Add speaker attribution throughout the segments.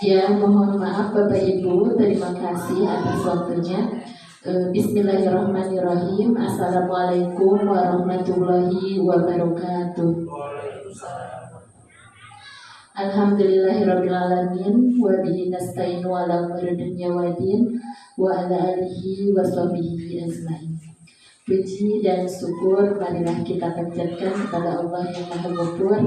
Speaker 1: Ya, mohon maaf Bapak Ibu, terima kasih atas waktunya. Bismillahirrahmanirrahim. Assalamualaikum warahmatullahi wabarakatuh. Alhamdulillahirrabbilalamin. Wa bihi nasta'inu ala umuri dunya waddin. Wa ala alihi wa sahbihi ajmain. Puji dan syukur marilah kita panjatkan kepada Allah yang Maha Ghafur.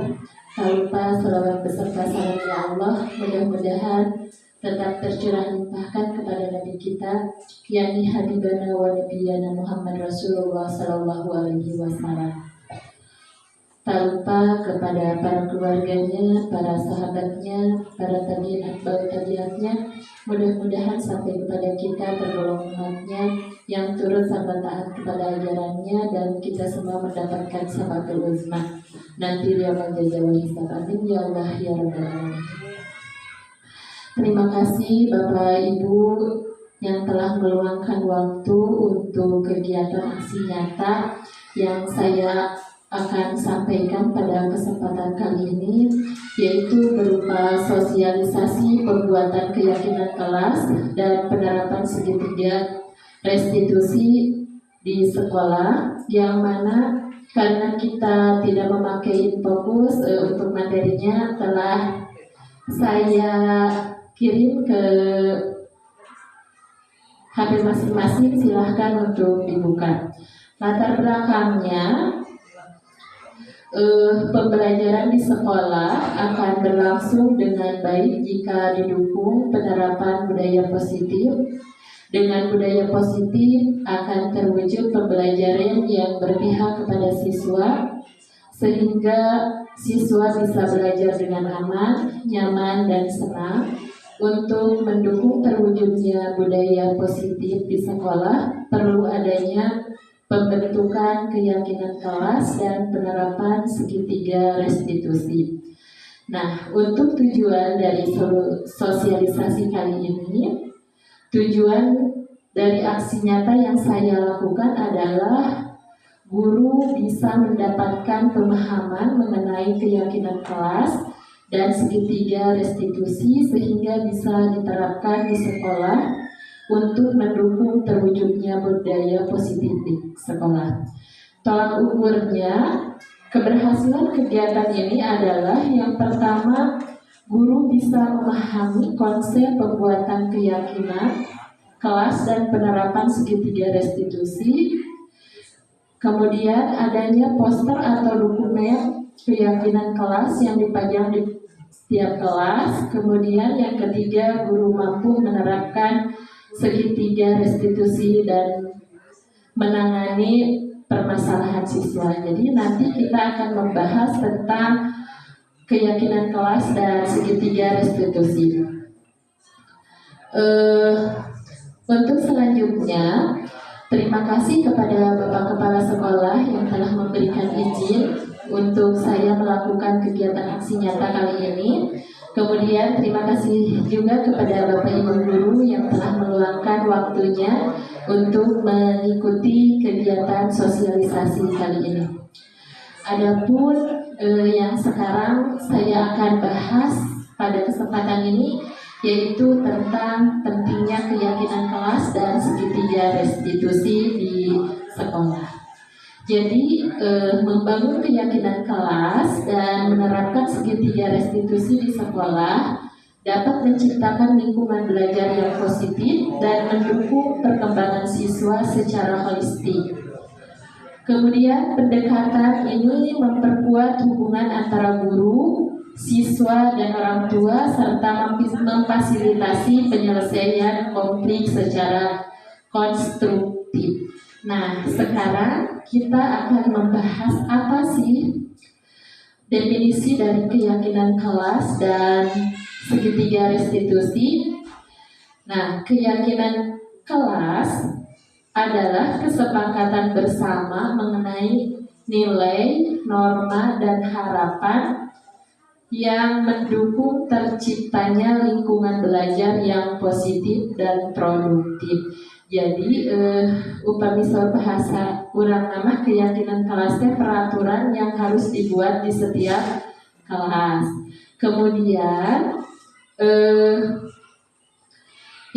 Speaker 1: Tak lupa selawat beserta salamnya Allah mudah-mudahan tetap tercurah limpahkan kepada Nabi kita, yakni Habibana wa Nabiyana Muhammad Rasulullah Sallallahu Alaihi Wasallam. Tak lupa kepada para keluarganya, para sahabatnya, para tabi'in atba'ut tabi'atnya, mudah-mudahan sampai kepada kita tergolong umatnya yang turut serta taat kepada ajarannya, dan kita semua mendapatkan syafatul uzma nanti dia menjajal hisab. Amin ya Allah ya Rabbal Alamin. Terima kasih Bapak Ibu yang telah meluangkan waktu untuk kegiatan aksi nyata yang saya akan sampaikan pada kesempatan kali ini, yaitu berupa sosialisasi pembuatan keyakinan kelas dan penerapan segitiga restitusi di sekolah, yang mana karena kita tidak memakai fokus untuk materinya telah saya kirim ke HP masing-masing, silahkan untuk dibuka. Latar belakangnya, pembelajaran di sekolah akan berlangsung dengan baik jika didukung penerapan budaya positif. Dengan budaya positif akan terwujud pembelajaran yang berpihak kepada siswa, sehingga siswa bisa belajar dengan aman, nyaman, dan senang. Untuk mendukung terwujudnya budaya positif di sekolah, perlu adanya pembentukan keyakinan kelas dan penerapan segitiga restitusi. Nah, untuk tujuan dari sosialisasi kali ini, tujuan dari aksi nyata yang saya lakukan adalah guru bisa mendapatkan pemahaman mengenai keyakinan kelas dan segitiga restitusi, sehingga bisa diterapkan di sekolah untuk mendukung terwujudnya budaya positif di sekolah. Tolak ukurnya keberhasilan kegiatan ini adalah, yang pertama, guru bisa memahami konsep pembuatan keyakinan kelas dan penerapan segitiga restitusi. Kemudian adanya poster atau dokumen keyakinan kelas yang dipajang di setiap kelas. Kemudian yang ketiga, guru mampu menerapkan segitiga restitusi dan menangani permasalahan siswa. Jadi nanti kita akan membahas tentang keyakinan kelas dan segitiga restitusi. Untuk selanjutnya, terima kasih kepada Bapak Kepala Sekolah yang telah memberikan izin untuk saya melakukan kegiatan aksi nyata kali ini. Kemudian terima kasih juga kepada Bapak Ibu Guru yang telah meluangkan waktunya untuk mengikuti kegiatan sosialisasi kali ini. Adapun yang sekarang saya akan bahas pada kesempatan ini, yaitu tentang pentingnya keyakinan kelas dan segitiga restitusi di sekolah. Jadi membangun keyakinan kelas dan menerapkan segitiga restitusi di sekolah dapat menciptakan lingkungan belajar yang positif dan mendukung perkembangan siswa secara holistik. Kemudian pendekatan ini memperkuat hubungan antara guru, siswa, dan orang tua, serta memfasilitasi penyelesaian konflik secara konstruktif. Nah, sekarang kita akan membahas apa sih definisi dari keyakinan kelas dan segitiga restitusi. Nah, keyakinan kelas adalah kesepakatan bersama mengenai nilai, norma, dan harapan yang mendukung terciptanya lingkungan belajar yang positif dan produktif. Jadi upami bahasa kurang nama keyakinan kelasnya peraturan yang harus dibuat di setiap kelas. Kemudian Eh,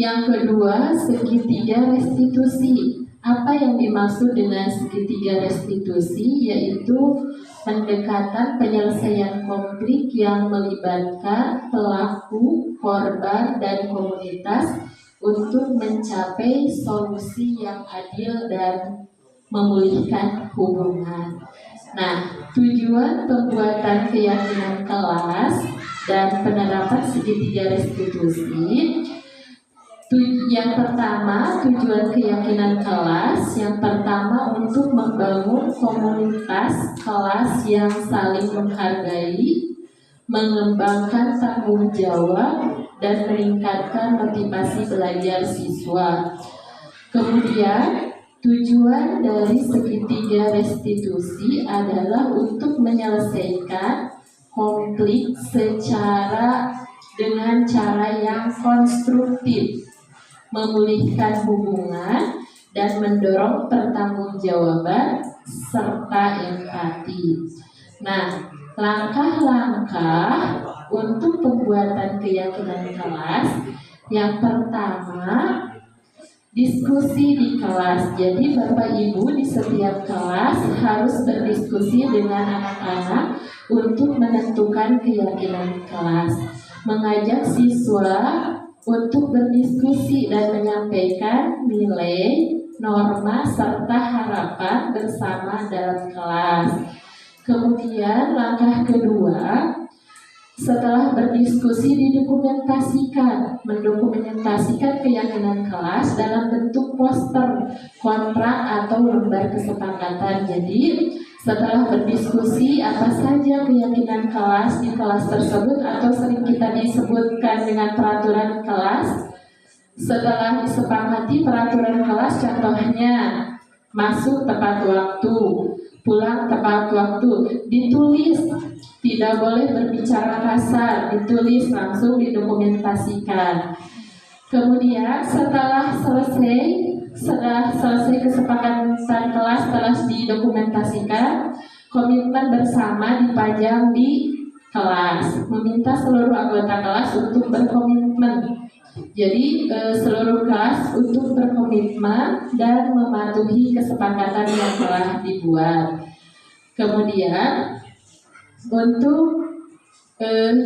Speaker 1: yang kedua, segitiga restitusi. Apa yang dimaksud dengan segitiga restitusi? Yaitu pendekatan penyelesaian konflik yang melibatkan pelaku, korban, dan komunitas untuk mencapai solusi yang adil dan memulihkan hubungan. Nah, tujuan pembuatan keyakinan kelas dan penerapan segitiga restitusi. Yang pertama, tujuan keyakinan kelas. Yang pertama, untuk membangun komunitas kelas yang saling menghargai, mengembangkan tanggung jawab, dan meningkatkan motivasi belajar siswa. Kemudian, tujuan dari segitiga restitusi adalah untuk menyelesaikan konflik dengan cara yang konstruktif, memulihkan hubungan, dan mendorong pertanggungjawaban serta empati. Nah, langkah-langkah untuk pembuatan keyakinan kelas. Yang pertama, diskusi di kelas. Jadi Bapak Ibu di setiap kelas harus berdiskusi dengan anak-anak untuk menentukan keyakinan kelas. Mengajak siswa untuk berdiskusi dan menyampaikan nilai, norma, serta harapan bersama dalam kelas. Kemudian langkah kedua, setelah berdiskusi mendokumentasikan keyakinan kelas dalam bentuk poster, kontrak, atau lembar kesepakatan. Jadi setelah berdiskusi apa saja keyakinan kelas di kelas tersebut, atau sering kita disebutkan dengan peraturan kelas. Setelah disepakati peraturan kelas, contohnya masuk tepat waktu, pulang tepat waktu, ditulis, tidak boleh berbicara kasar, ditulis langsung didokumentasikan. Kemudian setelah selesai kesepakatan kelas, telah didokumentasikan, komitmen bersama dipajang di kelas. Meminta seluruh anggota kelas untuk berkomitmen. Jadi seluruh kelas untuk berkomitmen dan mematuhi kesepakatan yang telah dibuat. Kemudian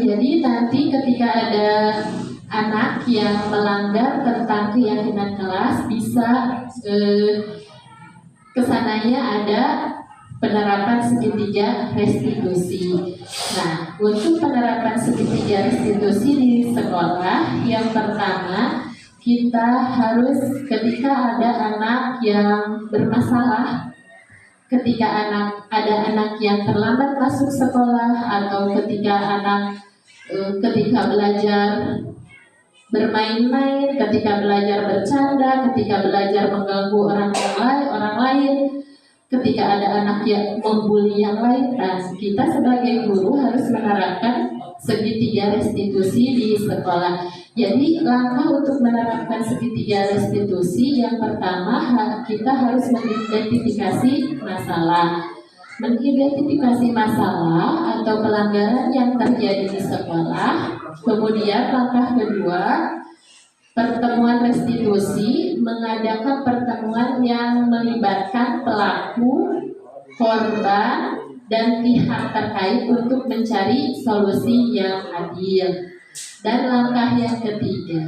Speaker 1: jadi nanti ketika ada anak yang melanggar tentang keyakinan kelas, bisa kesananya ada penerapan segitiga restitusi. Nah, untuk penerapan segitiga restitusi di sekolah, yang pertama kita harus, ketika ada anak yang bermasalah, ketika ada anak yang terlambat masuk sekolah, atau ketika belajar bermain-main, ketika belajar bercanda, ketika belajar mengganggu orang lain, ketika ada anak yang membuli yang lain, nah, kita sebagai guru harus menerapkan segitiga restitusi di sekolah. Jadi langkah untuk menerapkan segitiga restitusi, yang pertama kita harus mengidentifikasi masalah. Mengidentifikasi masalah atau pelanggaran yang terjadi di sekolah. Kemudian langkah kedua, pertemuan restitusi, mengadakan pertemuan yang melibatkan pelaku, korban, dan pihak terkait untuk mencari solusi yang adil. Dan langkah yang ketiga,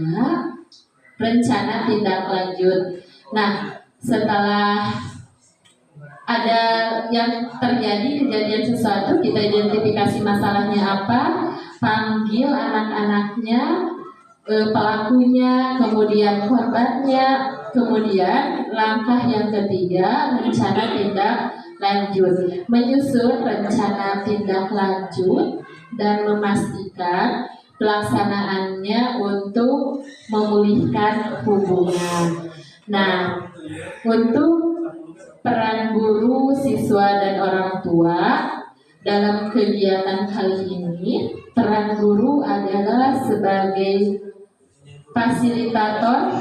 Speaker 1: rencana tindak lanjut. Nah, setelah ada yang terjadi kejadian sesuatu, kita identifikasi masalahnya apa, panggil anak-anaknya, pelakunya, kemudian korbannya, kemudian langkah yang ketiga, rencana tindak lanjut. Menyusun rencana tindak lanjut dan memastikan pelaksanaannya untuk memulihkan hubungan. Nah, untuk peran guru, siswa, dan orang tua dalam kegiatan kali ini, peran guru adalah sebagai fasilitator,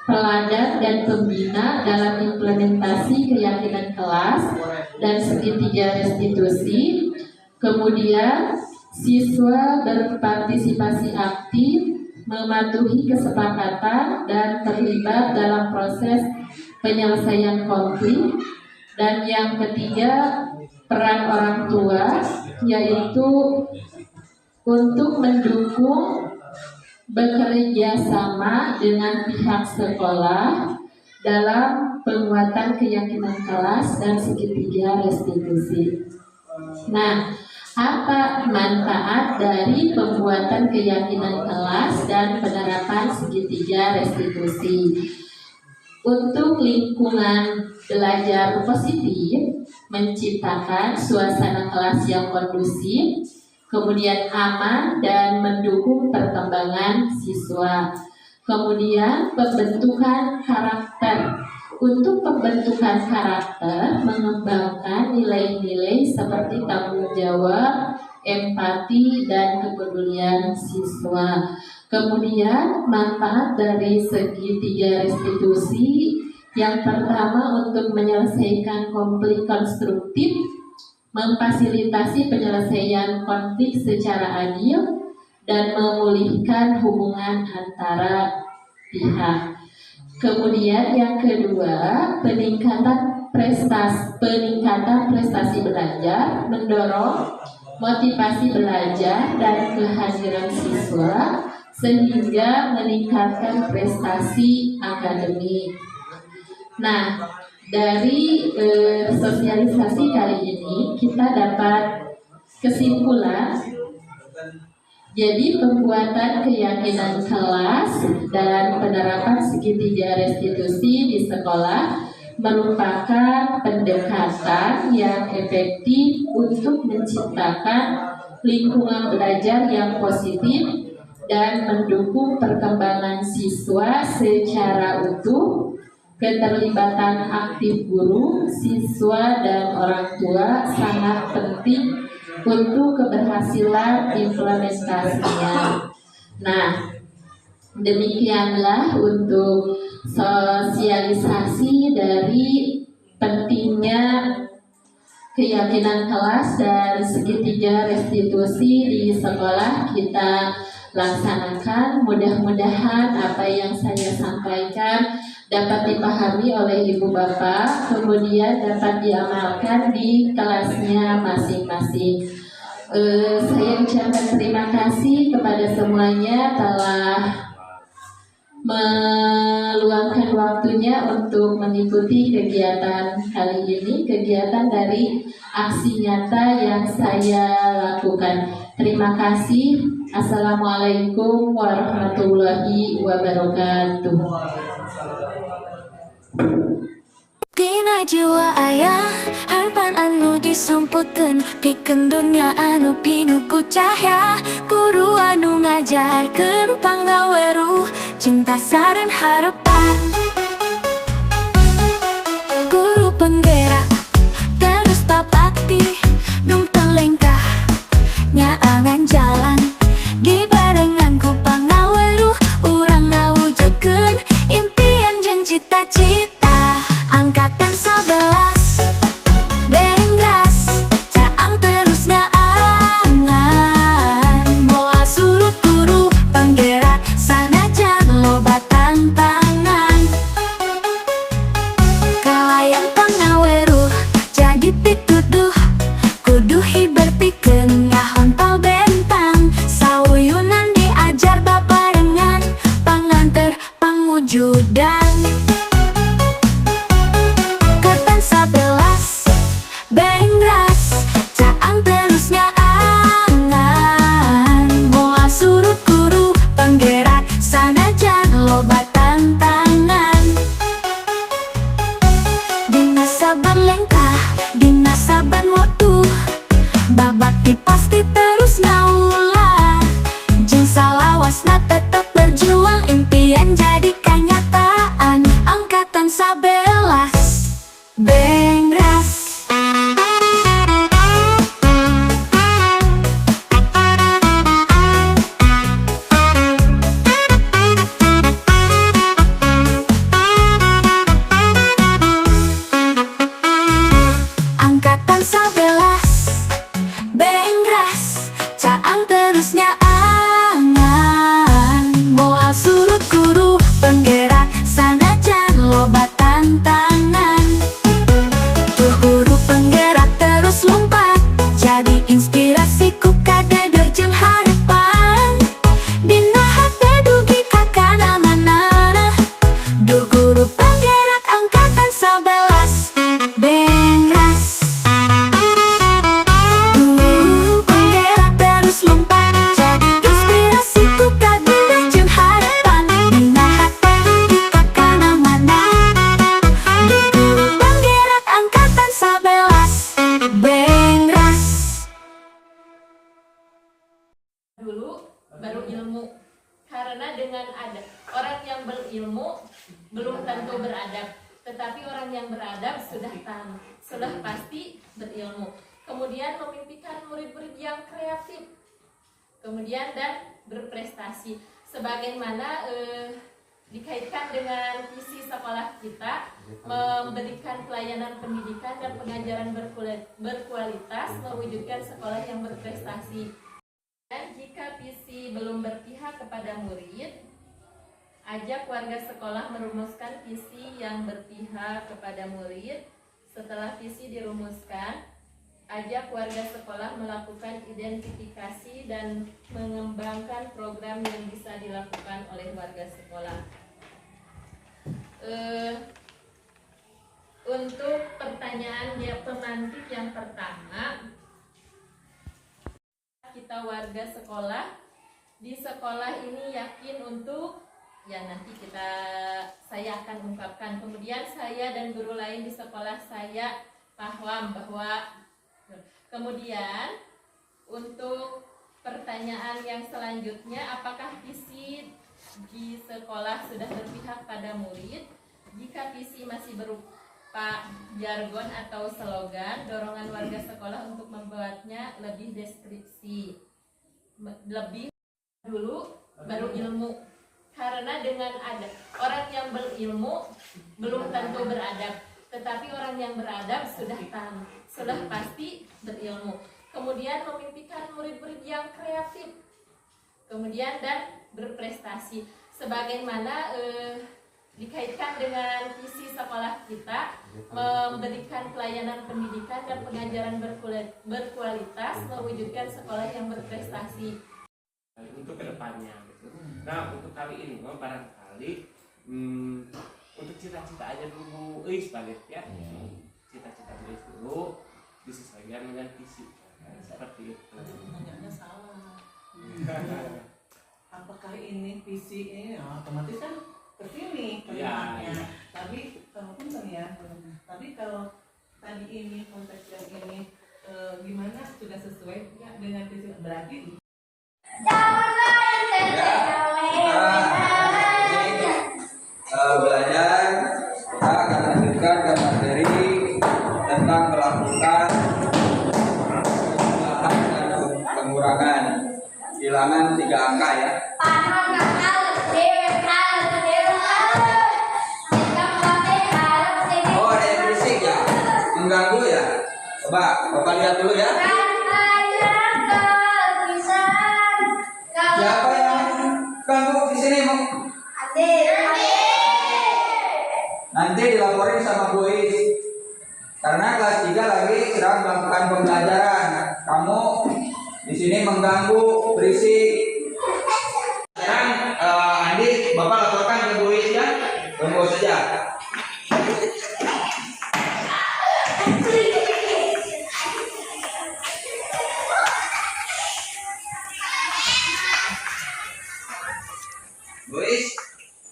Speaker 1: teladan, dan pembina dalam implementasi keyakinan kelas dan segitiga restitusi. Kemudian Siswa berpartisipasi aktif, mematuhi kesepakatan, dan terlibat dalam proses penyelesaian konflik. Dan yang ketiga, peran orang tua, yaitu untuk mendukung bekerja sama dengan pihak sekolah dalam penguatan keyakinan kelas dan segitiga restitusi. Nah, apa manfaat dari pembuatan keyakinan kelas dan penerapan segitiga restitusi? Untuk lingkungan belajar positif, menciptakan suasana kelas yang kondusif, kemudian aman dan mendukung perkembangan siswa. Kemudian pembentukan karakter. Untuk pembentukan karakter, mengembangkan nilai-nilai seperti tanggung jawab, empati, dan kepedulian siswa. Kemudian manfaat dari segitiga restitusi, yang pertama untuk menyelesaikan konflik konstruktif, memfasilitasi penyelesaian konflik secara adil, dan memulihkan hubungan antara pihak. Kemudian yang kedua, peningkatan prestasi belajar, mendorong motivasi belajar dan kehadiran siswa sehingga meningkatkan prestasi akademik. Nah, dari sosialisasi kali ini kita dapat kesimpulan. Jadi pembuatan keyakinan kelas dan penerapan segitiga restitusi di sekolah merupakan pendekatan yang efektif untuk menciptakan lingkungan belajar yang positif dan mendukung perkembangan siswa secara utuh. Keterlibatan aktif guru, siswa, dan orang tua sangat penting untuk keberhasilan implementasinya. Nah, demikianlah untuk sosialisasi dari pentingnya keyakinan kelas dan segitiga restitusi di sekolah kita laksanakan. Mudah-mudahan apa yang saya sampaikan dapat dipahami oleh ibu bapak, kemudian dapat diamalkan di kelasnya masing-masing. Saya ucapkan terima kasih kepada semuanya telah meluangkan waktunya untuk mengikuti kegiatan kali ini, kegiatan dari aksi nyata yang saya lakukan. Terima kasih. Assalamualaikum warahmatullahi wabarakatuh.
Speaker 2: Dina jiwa ayah, harapan anu disumputkeun, pikeun dunia anu pinuh ku cahya. Guru anu ngajarkeun panggaweruh, cinta sareng harapan. Guru penggerak, terus babakti, numpang lengkah, nyaangan jalan. Dibarengan ku panggaweruh, urang ngawujudkeun impian jeung cita-cita. Angkatan 11 Bengras, caang terus ngaangan. Moal surut guru penggerak, sanajan loba tantangan. Kalayang pangaweruh jadi pituduh, kudu hiber pikeun ngahontol bentang. Sauyunan diajar babarengan, panganter pangwujudan. Babakti pasti terus ngaulah, jeung salawasna tetep berjuang, impian jadi kenyataan. Angkatan 11 Bengras. Angkatan 11 Bengras, caang
Speaker 1: berilmu belum tentu beradab, tetapi orang yang beradab sudah pasti berilmu. Kemudian memimpikan murid-murid yang kreatif, kemudian dan berprestasi. Sebagaimana dikaitkan dengan visi sekolah kita, memberikan pelayanan pendidikan dan pengajaran berkualitas, mewujudkan sekolah yang berprestasi. Dan jika visi belum berpihak kepada murid, ajak warga sekolah merumuskan visi yang berpihak kepada murid. Setelah visi dirumuskan, ajak warga sekolah melakukan identifikasi dan mengembangkan program yang bisa dilakukan oleh warga sekolah. Untuk pertanyaan pemantik yang pertama, kita warga sekolah di sekolah ini yakin untuk, ya nanti saya akan ungkapkan. Kemudian saya dan guru lain di sekolah saya paham bahwa. Kemudian untuk pertanyaan yang selanjutnya, apakah visi di sekolah sudah berpihak pada murid? Jika visi masih berupa jargon atau slogan, dorongan warga sekolah untuk membuatnya lebih deskripsi, lebih dulu baru ilmu. Karena dengan ada orang yang berilmu belum tentu beradab, tetapi orang yang beradab sudah pasti berilmu. Kemudian memimpikan murid-murid yang kreatif, kemudian dan berprestasi. Sebagaimana dikaitkan dengan visi sekolah kita, memberikan pelayanan pendidikan dan pengajaran berkualitas, mewujudkan sekolah yang berprestasi.
Speaker 3: Untuk kedepannya gitu. Nah, untuk kali ini barangkali untuk cita-cita aja dulu, sebagai ya, cita-cita dulu disesuaikan dengan visi, seperti itu.
Speaker 4: Pertanyaannya salah. Apakah ini visi ini? Otomatis kan kesini kalimatnya. Tapi kalaupun ya, tapi kalau tadi ini konteks yang ini gimana sudah sesuai ya dengan visi, berarti
Speaker 5: belajar, kita akan lanjutkan ke materi tentang melakukan penambahan dan pengurangan bilangan 3 angka ya. Oh, ada yang berisik ya, mengganggu ya. Coba Bapak lihat dulu ya. Siapa yang ganggu di sini? Nanti dilaporin sama Bu Is. Karena kelas 3 lagi sedang melakukan pembelajaran. Kamu di sini mengganggu, berisik. Sekarang Andi, Bapak laporkan ke Bu Is ya. Tunggu saja. Bu Is,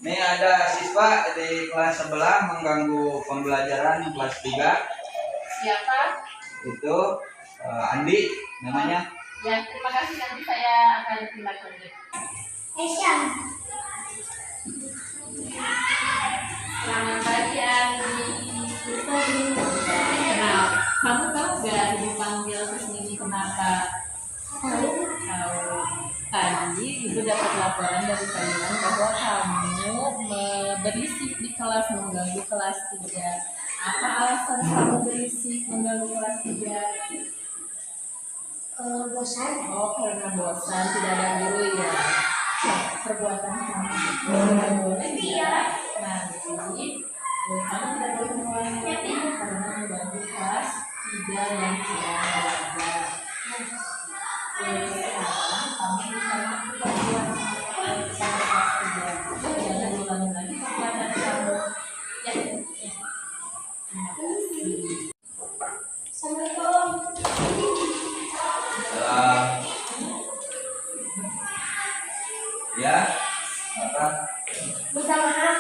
Speaker 5: ini ada siswa di kelas sebelah mengganggu pembelajaran kelas 3.
Speaker 1: Siapa?
Speaker 5: Itu Andi namanya.
Speaker 1: Ya, terima kasih, nanti saya akan tindak lanjut. Selamat pagi, Andi. Nah, kamu tahu gak dipanggil ke sini kenapa? Tahu. Tadi ibu dapat laporan dari kalian bahwa kamu berisik di kelas, mengganggu kelas 3. Apa alasan kamu berisik mengganggu kelas 3?
Speaker 6: Bosan.
Speaker 1: Oh, karena bosan, tidak ada guru ya. Perbuatan kamu boleh ya. Nanti kamu tidak boleh mengulangi karena mengganggu kelas 3 yang sedang belajar. Sekarang kamu bisa lakukan kelas 3. Jangan ulangi lagi perbuatan kamu. Ya.
Speaker 6: Assalamualaikum.
Speaker 5: Ya, apa?
Speaker 6: Minta maaf.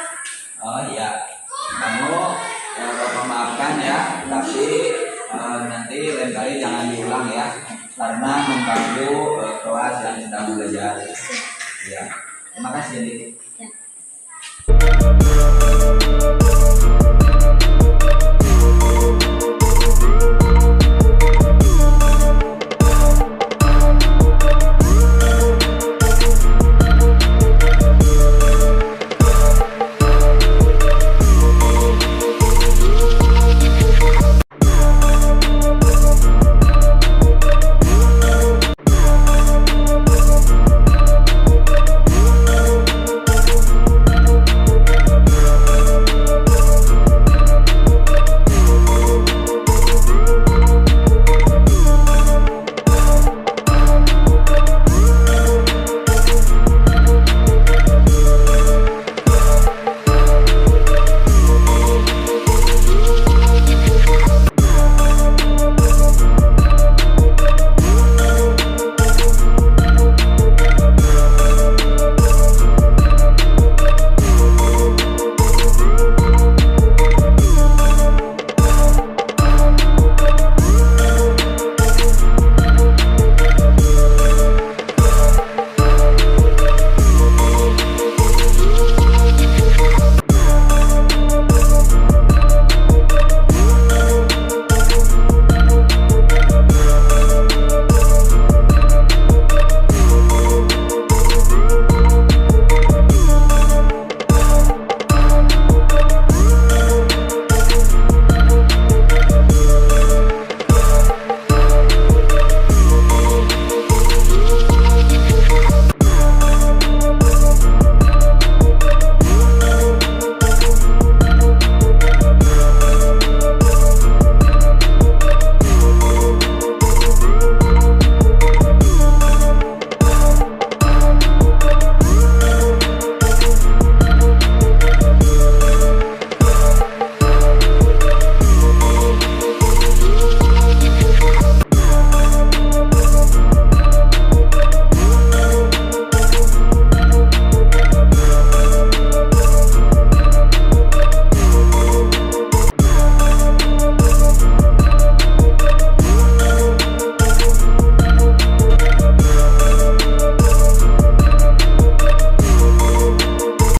Speaker 5: Oh iya, kamu Bapak maafkan ya, tapi nanti lain kali jangan diulang ya, karena mengganggu kelas yang sedang belajar. Ya, terima kasih.
Speaker 2: maaf.